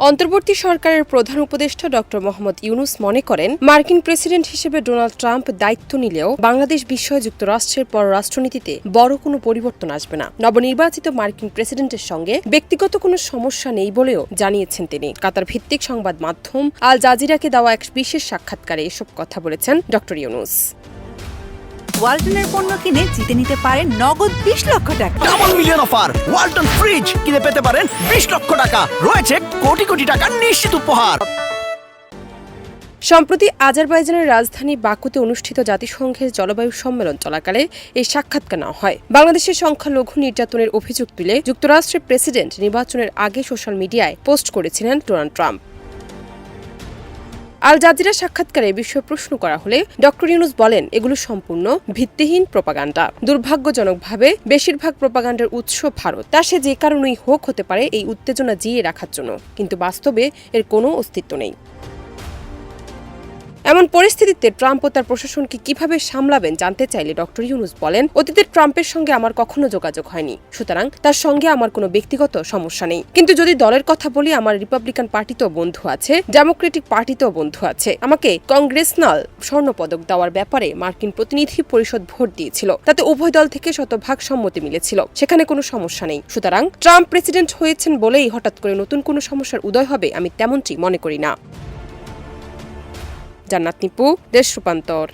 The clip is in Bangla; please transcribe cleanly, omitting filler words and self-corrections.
অন্তর্বর্তী সরকারের প্রধান উপদেষ্টা ডক্টর মোহাম্মদ ইউনুস মনে করেন, মার্কিন প্রেসিডেন্ট হিসেবে ডোনাল্ড ট্রাম্প দায়িত্ব নিলেও বাংলাদেশ বিষয়ে যুক্তরাষ্ট্রের পররাষ্ট্রনীতিতে বড় কোনো পরিবর্তন আসবে না। নবনির্বাচিত মার্কিন প্রেসিডেন্টের সঙ্গে ব্যক্তিগত কোনো সমস্যা নেই বলেও জানিয়েছেন তিনি। কাতার ভিত্তিক সংবাদ মাধ্যম আল জাজিরাকে দেওয়া এক বিশেষ সাক্ষাৎকারে এসব কথা বলেছেন ডক্টর ইউনুস। ওয়ালটনের পণ্য কিনে জিতে নিতে পারেন নগদ ২০ লক্ষ টাকা। Double million offer! Walton fridge কিনে পেতে পারেন ২০ লক্ষ টাকা। রয়েছে কোটি কোটি টাকার নিশ্চিত উপহার। সম্প্রতি আজারবাইজানের রাজধানী বাকুতে অনুষ্ঠিত জাতিসংঘের জলবায়ু সম্মেলন চলাকালে এই সাক্ষাৎকার নেওয়া হয়। বাংলাদেশের সংখ্যালঘু নির্যাতনের অভিযোগ তুলে যুক্তরাষ্ট্রের প্রেসিডেন্ট নির্বাচনের আগে সোশ্যাল মিডিয়ায় পোস্ট করেছিলেন ডোনাল্ড ট্রাম্প। আল জাজিরা সাক্ষাৎকারে বিষয়ে প্রশ্ন করা হলে ডক্টর ইউনুস বলেন, এগুলো সম্পূর্ণ ভিত্তিহীন প্রোপাগান্ডা। দুর্ভাগ্যজনকভাবে বেশিরভাগ প্রোপাগান্ডার উৎস ভারত। তা সে যে কারণেই হোক হতে পারে এই উত্তেজনা জিইয়ে রাখার জন্য, কিন্তু বাস্তবে এর কোনো অস্তিত্ব নেই। এমন পরিস্থিতিতে ট্রাম্প ও তার প্রশাসনকে কিভাবে সামলাবেন জানতে চাইলে ডক্টর ইউনুস বলেন, অতীতে ট্রাম্পের সঙ্গে আমার কখনো যোগাযোগ হয়নি, সুতরাং তার সঙ্গে আমার কোনো ব্যক্তিগত সমস্যা নেই। কিন্তু যদি দলের কথা বলি, আমার রিপাবলিকান পার্টিতেও বন্ধু আছে, ডেমোক্রেটিক পার্টিতেও বন্ধু আছে। আমাকে কংগ্রেসনাল স্বর্ণপদক দেওয়ার ব্যাপারে মার্কিন প্রতিনিধি পরিষদ ভোট দিয়েছিল, তাতে উভয় দল থেকে শতভাগ সম্মতি মিলেছিল, সেখানে কোনো সমস্যা নেই। সুতরাং ট্রাম্প প্রেসিডেন্ট হয়েছেন বলেই হঠাৎ করে নতুন কোনো সমস্যার উদয় হবে আমি তেমনটি মনে করি না। জান্নাত নিপু, দেশ রূপান্তর।